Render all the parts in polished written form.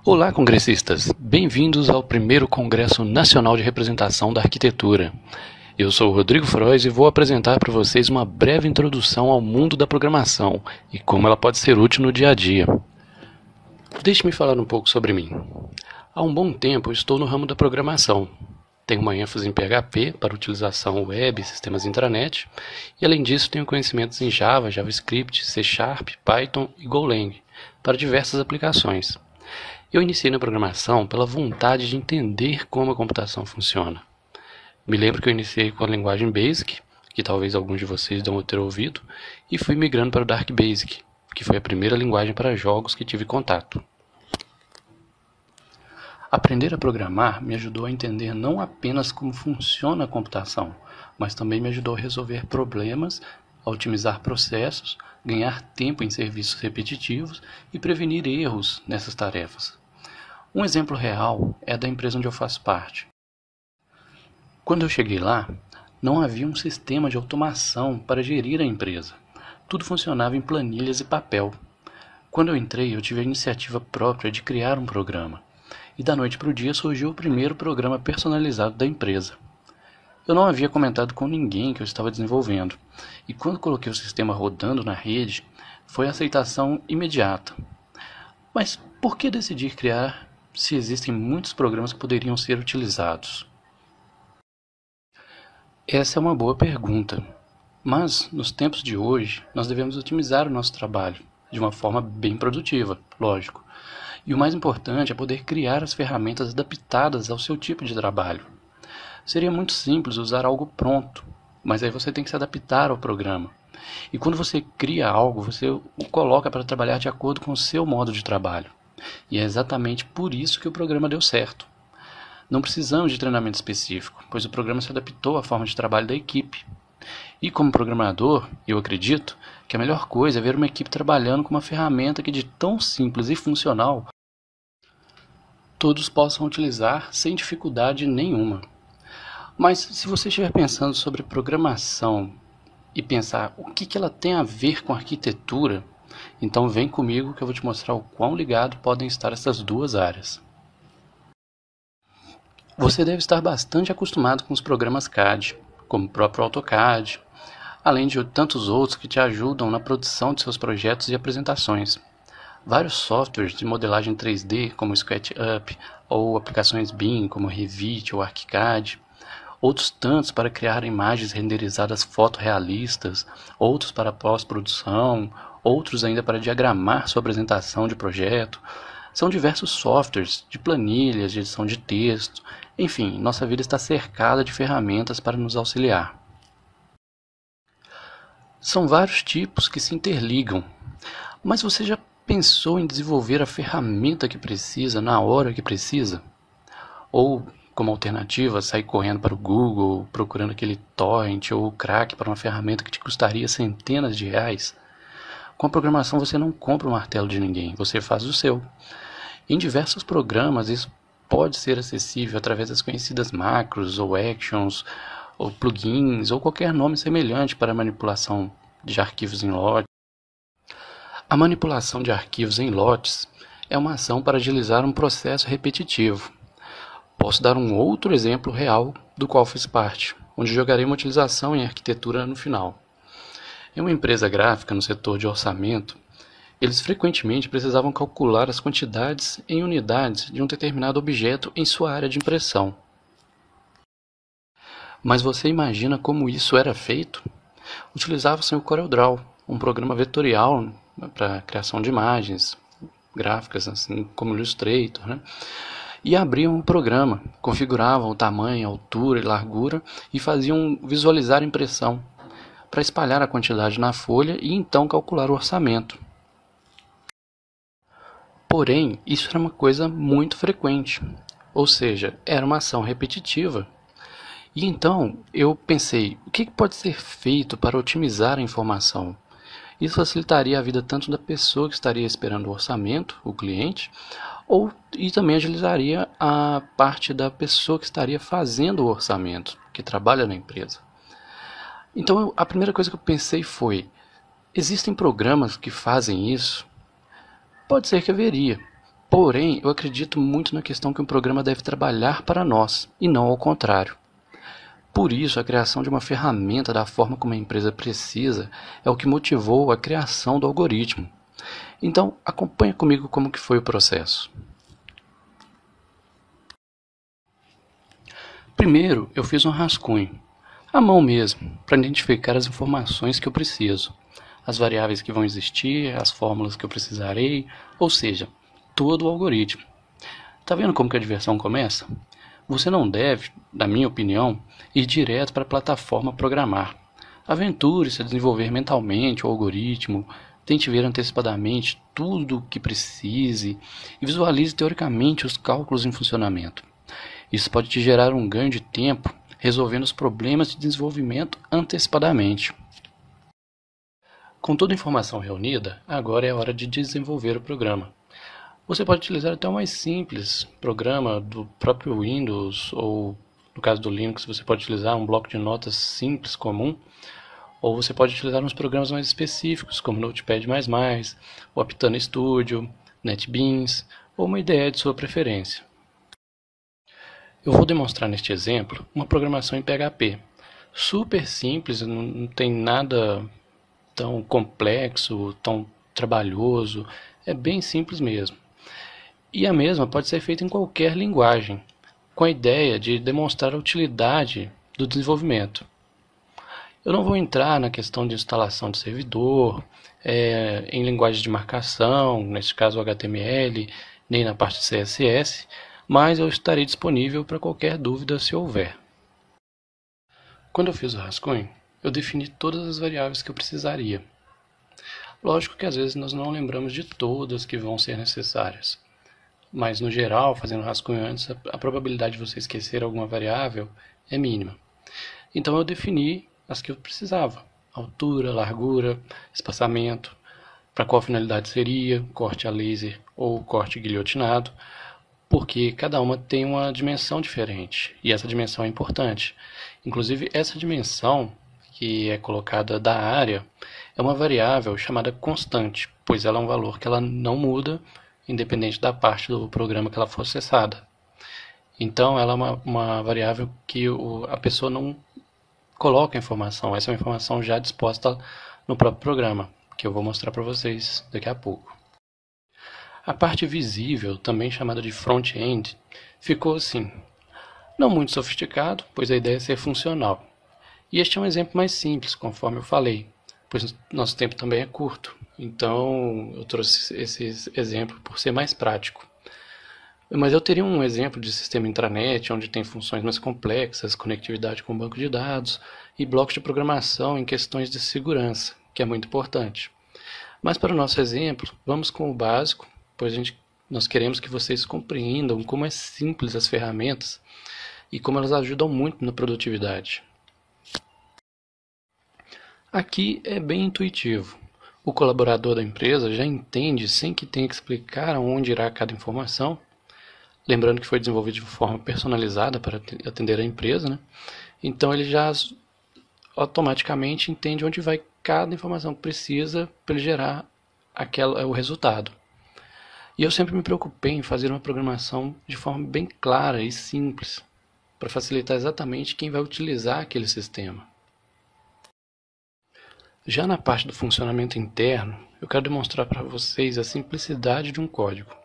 Olá, congressistas! Bem-vindos ao primeiro Congresso Nacional de Representação da Arquitetura. Eu sou o Rodrigo Frois e vou apresentar para vocês uma breve introdução ao mundo da programação e como ela pode ser útil no dia a dia. Deixe-me falar um pouco sobre mim. Há um bom tempo eu estou no ramo da programação. Tenho uma ênfase em PHP para utilização web e sistemas intranet, e além disso tenho conhecimentos em Java, JavaScript, C#, Python e Golang para diversas aplicações. Eu iniciei na programação pela vontade de entender como a computação funciona. Me lembro que eu iniciei com a linguagem BASIC, que talvez alguns de vocês não ter ouvido, e fui migrando para o Dark Basic, que foi a primeira linguagem para jogos que tive contato. Aprender a programar me ajudou a entender não apenas como funciona a computação, mas também me ajudou a resolver problemas, a otimizar processos, ganhar tempo em serviços repetitivos e prevenir erros nessas tarefas. Um exemplo real é da empresa onde eu faço parte. Quando eu cheguei lá, não havia um sistema de automação para gerir a empresa. Tudo funcionava em planilhas e papel. Quando eu entrei, eu tive a iniciativa própria de criar um programa. E da noite para o dia surgiu o primeiro programa personalizado da empresa. Eu não havia comentado com ninguém que eu estava desenvolvendo, e quando coloquei o sistema rodando na rede, foi aceitação imediata. Mas por que decidir criar se existem muitos programas que poderiam ser utilizados? Essa é uma boa pergunta, mas nos tempos de hoje nós devemos otimizar o nosso trabalho de uma forma bem produtiva, lógico. E o mais importante é poder criar as ferramentas adaptadas ao seu tipo de trabalho. Seria muito simples usar algo pronto, mas aí você tem que se adaptar ao programa. E quando você cria algo, você o coloca para trabalhar de acordo com o seu modo de trabalho. E é exatamente por isso que o programa deu certo. Não precisamos de treinamento específico, pois o programa se adaptou à forma de trabalho da equipe. E como programador, eu acredito que a melhor coisa é ver uma equipe trabalhando com uma ferramenta que de tão simples e funcional todos possam utilizar sem dificuldade nenhuma. Mas se você estiver pensando sobre programação e pensar o que ela tem a ver com arquitetura, então vem comigo que eu vou te mostrar o quão ligado podem estar essas duas áreas. Você deve estar bastante acostumado com os programas CAD, como o próprio AutoCAD, além de tantos outros que te ajudam na produção de seus projetos e apresentações. Vários softwares de modelagem 3D, como o SketchUp, ou aplicações BIM, como Revit ou ArchiCAD, outros tantos para criar imagens renderizadas fotorrealistas, outros para pós-produção, outros ainda para diagramar sua apresentação de projeto. São diversos softwares de planilhas, de edição de texto, enfim, nossa vida está cercada de ferramentas para nos auxiliar. São vários tipos que se interligam, mas você já pensou em desenvolver a ferramenta que precisa na hora que precisa? Ou, como alternativa, sair correndo para o Google, procurando aquele torrent ou crack para uma ferramenta que te custaria centenas de reais? Com a programação você não compra o martelo de ninguém, você faz o seu. Em diversos programas isso pode ser acessível através das conhecidas macros ou actions, ou plugins, ou qualquer nome semelhante para manipulação de arquivos em lotes. A manipulação de arquivos em lotes é uma ação para agilizar um processo repetitivo. Posso dar um outro exemplo real do qual fiz parte, onde jogarei uma utilização em arquitetura no final. Em uma empresa gráfica no setor de orçamento, eles frequentemente precisavam calcular as quantidades em unidades de um determinado objeto em sua área de impressão. Mas você imagina como isso era feito? Utilizava-se o CorelDRAW, um programa vetorial para criação de imagens gráficas, assim como o Illustrator, né? E abriam um programa, configuravam o tamanho, altura e largura e faziam visualizar a impressão para espalhar a quantidade na folha e então calcular o orçamento. Porém, isso era uma coisa muito frequente, ou seja, era uma ação repetitiva. E então eu pensei, o que pode ser feito para otimizar a informação? Isso facilitaria a vida tanto da pessoa que estaria esperando o orçamento, o cliente, e também agilizaria a parte da pessoa que estaria fazendo o orçamento, que trabalha na empresa. Então a primeira coisa que eu pensei foi, existem programas que fazem isso? Pode ser que haveria, Porém, eu acredito muito na questão que um programa deve trabalhar para nós, e não ao contrário. Por isso, a criação de uma ferramenta da forma como a empresa precisa é o que motivou a criação do algoritmo. Então, acompanhe comigo como que foi o processo. Primeiro, eu fiz um rascunho, à mão mesmo, para identificar as informações que eu preciso, as variáveis que vão existir, as fórmulas que eu precisarei, ou seja, todo o algoritmo. Tá vendo como que a diversão começa? Você não deve, na minha opinião, ir direto para a plataforma programar. Aventure-se a desenvolver mentalmente o algoritmo, tente ver antecipadamente tudo o que precise e visualize teoricamente os cálculos em funcionamento. Isso pode te gerar um ganho de tempo resolvendo os problemas de desenvolvimento antecipadamente. Com toda a informação reunida, agora é a hora de desenvolver o programa. Você pode utilizar até o mais simples programa do próprio Windows, ou no caso do Linux, você pode utilizar um bloco de notas simples, comum, ou você pode utilizar uns programas mais específicos, como Notepad++, o Aptana Studio, NetBeans, ou uma ideia de sua preferência. Eu vou demonstrar neste exemplo uma programação em PHP. Super simples, não tem nada tão complexo, tão trabalhoso, é bem simples mesmo. E a mesma pode ser feita em qualquer linguagem, com a ideia de demonstrar a utilidade do desenvolvimento. Eu não vou entrar na questão de instalação de servidor, em linguagem de marcação, neste caso o HTML, nem na parte de CSS, mas eu estarei disponível para qualquer dúvida se houver. Quando eu fiz o rascunho, eu defini todas as variáveis que eu precisaria. Lógico que às vezes nós não lembramos de todas que vão ser necessárias, mas no geral, fazendo o rascunho antes, a probabilidade de você esquecer alguma variável é mínima. Então eu defini as que eu precisava: altura, largura, espaçamento, para qual finalidade seria, corte a laser ou corte guilhotinado, porque cada uma tem uma dimensão diferente, e essa dimensão é importante. Inclusive, essa dimensão, que é colocada da área, é uma variável chamada constante, pois ela é um valor que ela não muda, independente da parte do programa que ela for acessada. Então, ela é uma variável que a pessoa não coloca a informação, essa é uma informação já disposta no próprio programa, que eu vou mostrar para vocês daqui a pouco. A parte visível, também chamada de front-end, ficou assim. Não muito sofisticado, pois a ideia é ser funcional. E este é um exemplo mais simples, conforme eu falei, pois nosso tempo também é curto. Então eu trouxe esse exemplo por ser mais prático. Mas eu teria um exemplo de sistema intranet, onde tem funções mais complexas, conectividade com banco de dados e blocos de programação em questões de segurança, que é muito importante. Mas para o nosso exemplo, vamos com o básico, pois nós queremos que vocês compreendam como é simples as ferramentas e como elas ajudam muito na produtividade. Aqui é bem intuitivo. O colaborador da empresa já entende sem que tenha que explicar aonde irá cada informação, lembrando que foi desenvolvido de forma personalizada para atender a empresa, né? Então ele já automaticamente entende onde vai cada informação que precisa para ele gerar o resultado. E eu sempre me preocupei em fazer uma programação de forma bem clara e simples, para facilitar exatamente quem vai utilizar aquele sistema. Já na parte do funcionamento interno, eu quero demonstrar para vocês a simplicidade de um código.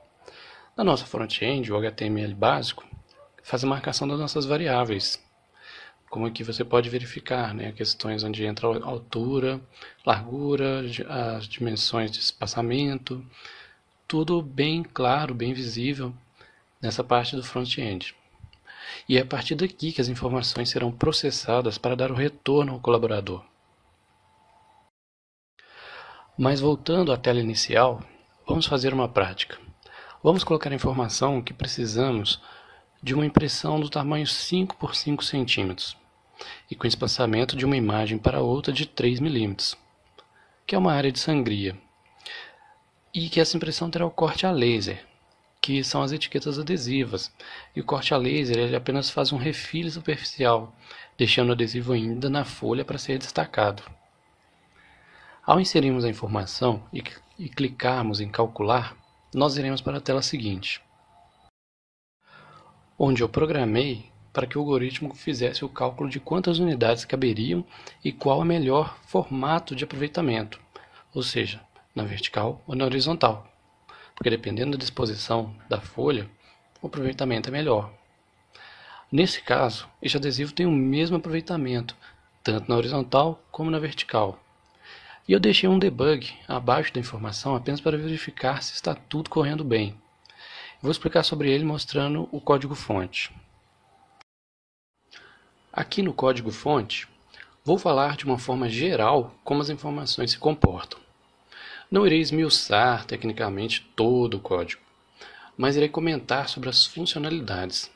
Na nossa front-end, o HTML básico faz a marcação das nossas variáveis, como aqui você pode verificar, né, questões onde entra a altura, largura, as dimensões de espaçamento, tudo bem claro, bem visível nessa parte do front-end. E é a partir daqui que as informações serão processadas para dar o retorno ao colaborador. Mas voltando à tela inicial, vamos fazer uma prática. Vamos colocar a informação que precisamos de uma impressão do tamanho 5 por 5 centímetros e com espaçamento de uma imagem para outra de 3 milímetros, que é uma área de sangria. E que essa impressão terá o corte a laser, que são as etiquetas adesivas. E o corte a laser ele apenas faz um refile superficial, deixando o adesivo ainda na folha para ser destacado. Ao inserirmos a informação e clicarmos em calcular, nós iremos para a tela seguinte, onde eu programei para que o algoritmo fizesse o cálculo de quantas unidades caberiam e qual é o melhor formato de aproveitamento, ou seja, na vertical ou na horizontal, porque dependendo da disposição da folha, o aproveitamento é melhor. Nesse caso, este adesivo tem o mesmo aproveitamento, tanto na horizontal como na vertical. E eu deixei um debug abaixo da informação apenas para verificar se está tudo correndo bem. Eu vou explicar sobre ele mostrando o código-fonte. Aqui no código-fonte, vou falar de uma forma geral como as informações se comportam. Não irei esmiuçar tecnicamente todo o código, mas irei comentar sobre as funcionalidades.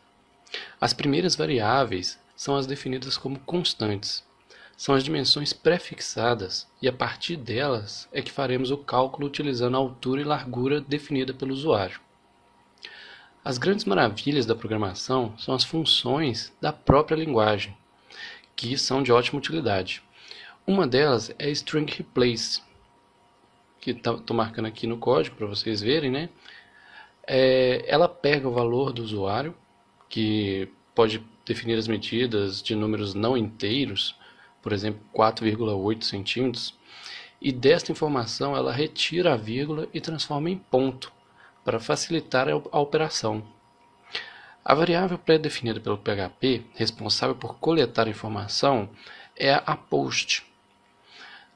As primeiras variáveis são as definidas como constantes. São as dimensões pré-fixadas e a partir delas é que faremos o cálculo utilizando a altura e largura definida pelo usuário. As grandes maravilhas da programação são as funções da própria linguagem, que são de ótima utilidade. Uma delas é string replace, que estou marcando aqui no código para vocês verem, né? Ela pega o valor do usuário, que pode definir as medidas de números não inteiros, por exemplo, 4,8 centímetros, e desta informação ela retira a vírgula e transforma em ponto, para facilitar a operação. A variável pré-definida pelo PHP, responsável por coletar a informação, é a post.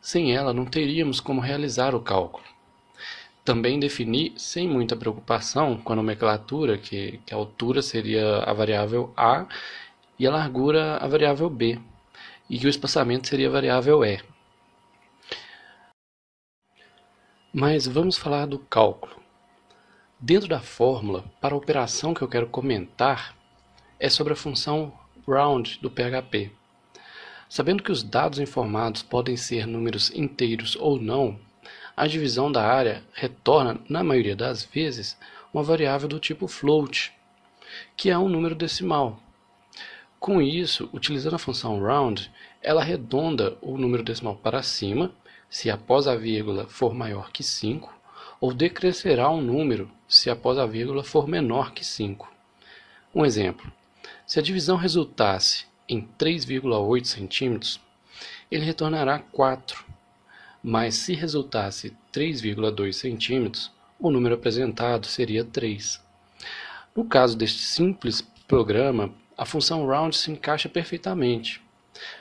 Sem ela, não teríamos como realizar o cálculo. Também defini, sem muita preocupação, com a nomenclatura, que a altura seria a variável A e a largura a variável B, e que o espaçamento seria a variável E. Mas vamos falar do cálculo. Dentro da fórmula, para a operação que eu quero comentar, é sobre a função round do PHP. Sabendo que os dados informados podem ser números inteiros ou não, a divisão da área retorna, na maioria das vezes, uma variável do tipo float, que é um número decimal. Com isso, utilizando a função round, ela arredonda o número decimal para cima, se após a vírgula for maior que 5, ou decrescerá um número se após a vírgula for menor que 5. Um exemplo, se a divisão resultasse em 3,8 centímetros, ele retornará 4, mas se resultasse 3,2 centímetros, o número apresentado seria 3. No caso deste simples programa, a função round se encaixa perfeitamente,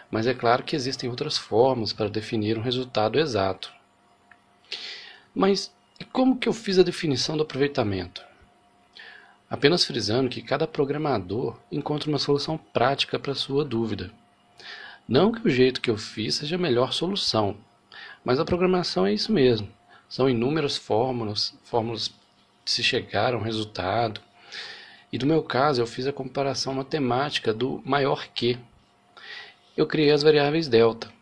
mas é claro que existem outras formas para definir um resultado exato. Mas e como que eu fiz a definição do aproveitamento? Apenas frisando que cada programador encontra uma solução prática para sua dúvida. Não que o jeito que eu fiz seja a melhor solução, mas a programação é isso mesmo. São inúmeras fórmulas de se chegar a um resultado. E no meu caso eu fiz a comparação matemática do maior que. Eu criei as variáveis delta,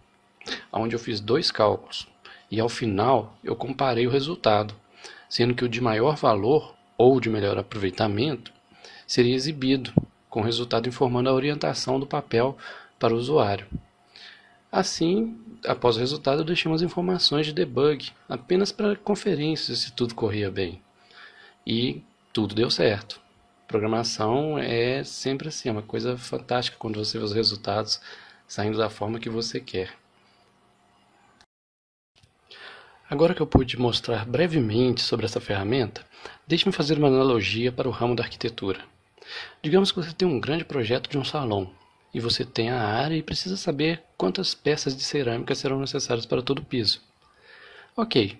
onde eu fiz 2 cálculos. E ao final eu comparei o resultado, sendo que o de maior valor ou de melhor aproveitamento seria exibido, com o resultado informando a orientação do papel para o usuário. Assim, após o resultado eu deixei umas informações de debug, apenas para conferência se tudo corria bem. E tudo deu certo. Programação é sempre assim, é uma coisa fantástica quando você vê os resultados saindo da forma que você quer. Agora que eu pude mostrar brevemente sobre essa ferramenta, deixe-me fazer uma analogia para o ramo da arquitetura. Digamos que você tem um grande projeto de um salão, e você tem a área e precisa saber quantas peças de cerâmica serão necessárias para todo o piso. Ok,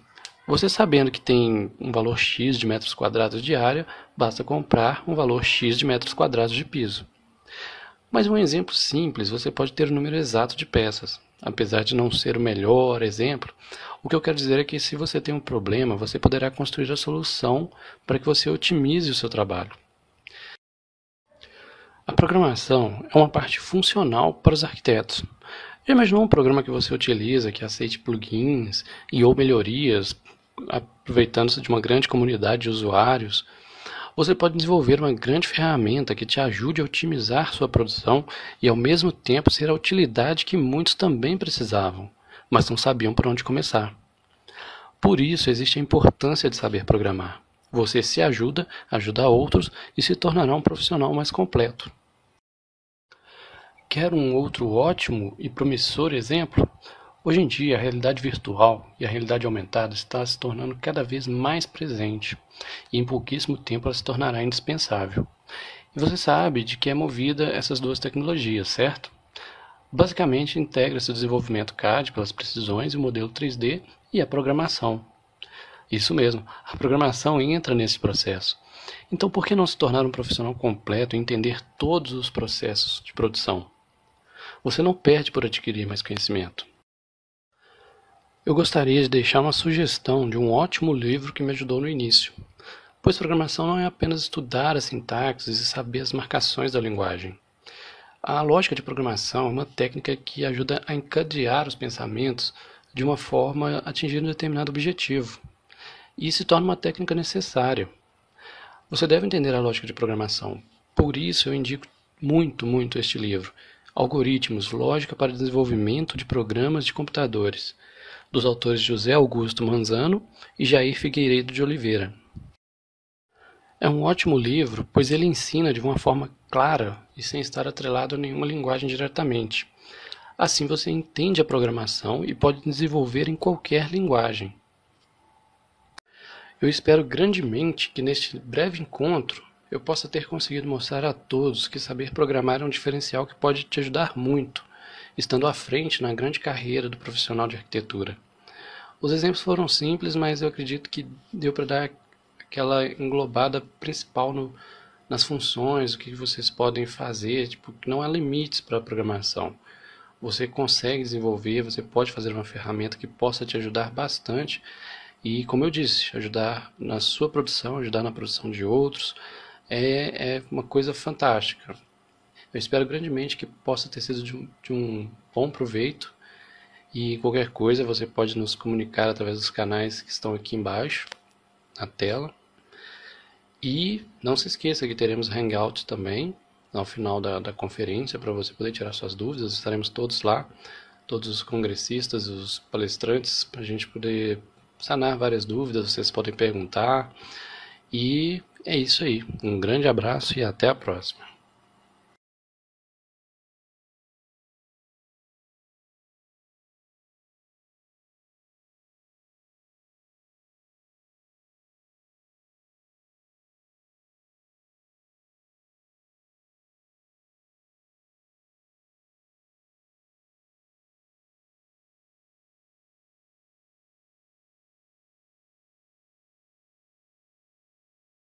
você sabendo que tem um valor X de metros quadrados de área, basta comprar um valor X de metros quadrados de piso. Mas um exemplo simples, você pode ter o número exato de peças. Apesar de não ser o melhor exemplo, o que eu quero dizer é que se você tem um problema, você poderá construir a solução para que você otimize o seu trabalho. A programação é uma parte funcional para os arquitetos. Já imaginou um programa que você utiliza, que aceite plugins e ou melhorias, aproveitando-se de uma grande comunidade de usuários? Você pode desenvolver uma grande ferramenta que te ajude a otimizar sua produção e ao mesmo tempo ser a utilidade que muitos também precisavam, mas não sabiam por onde começar. Por isso existe a importância de saber programar. Você se ajuda, ajuda outros e se tornará um profissional mais completo. Quer um outro ótimo e promissor exemplo? Hoje em dia, a realidade virtual e a realidade aumentada está se tornando cada vez mais presente, e em pouquíssimo tempo ela se tornará indispensável. E você sabe de que é movida essas duas tecnologias, certo? Basicamente, integra-se o desenvolvimento CAD pelas precisões e o modelo 3D e a programação. Isso mesmo, a programação entra nesse processo. Então, por que não se tornar um profissional completo e entender todos os processos de produção? Você não perde por adquirir mais conhecimento. Eu gostaria de deixar uma sugestão de um ótimo livro que me ajudou no início, pois programação não é apenas estudar as sintaxes e saber as marcações da linguagem. A lógica de programação é uma técnica que ajuda a encadear os pensamentos de uma forma a atingir um determinado objetivo, e se torna uma técnica necessária. Você deve entender a lógica de programação, por isso eu indico muito este livro, Algoritmos, Lógica para o Desenvolvimento de Programas de Computadores, dos autores José Augusto Manzano e Jair Figueiredo de Oliveira. É um ótimo livro, pois ele ensina de uma forma clara e sem estar atrelado a nenhuma linguagem diretamente. Assim você entende a programação e pode desenvolver em qualquer linguagem. Eu espero grandemente que neste breve encontro eu possa ter conseguido mostrar a todos que saber programar é um diferencial que pode te ajudar muito, estando à frente na grande carreira do profissional de arquitetura. Os exemplos foram simples, mas eu acredito que deu para dar aquela englobada principal nas funções, o que vocês podem fazer, tipo, não há limites para a programação. Você consegue desenvolver, você pode fazer uma ferramenta que possa te ajudar bastante e, como eu disse, ajudar na sua produção, ajudar na produção de outros, é uma coisa fantástica. Eu espero grandemente que possa ter sido de um bom proveito e qualquer coisa você pode nos comunicar através dos canais que estão aqui embaixo, na tela. E não se esqueça que teremos Hangout também, ao final da conferência, para você poder tirar suas dúvidas. Estaremos todos lá, todos os congressistas, os palestrantes, para a gente poder sanar várias dúvidas, vocês podem perguntar. E é isso aí. Um grande abraço e até a próxima.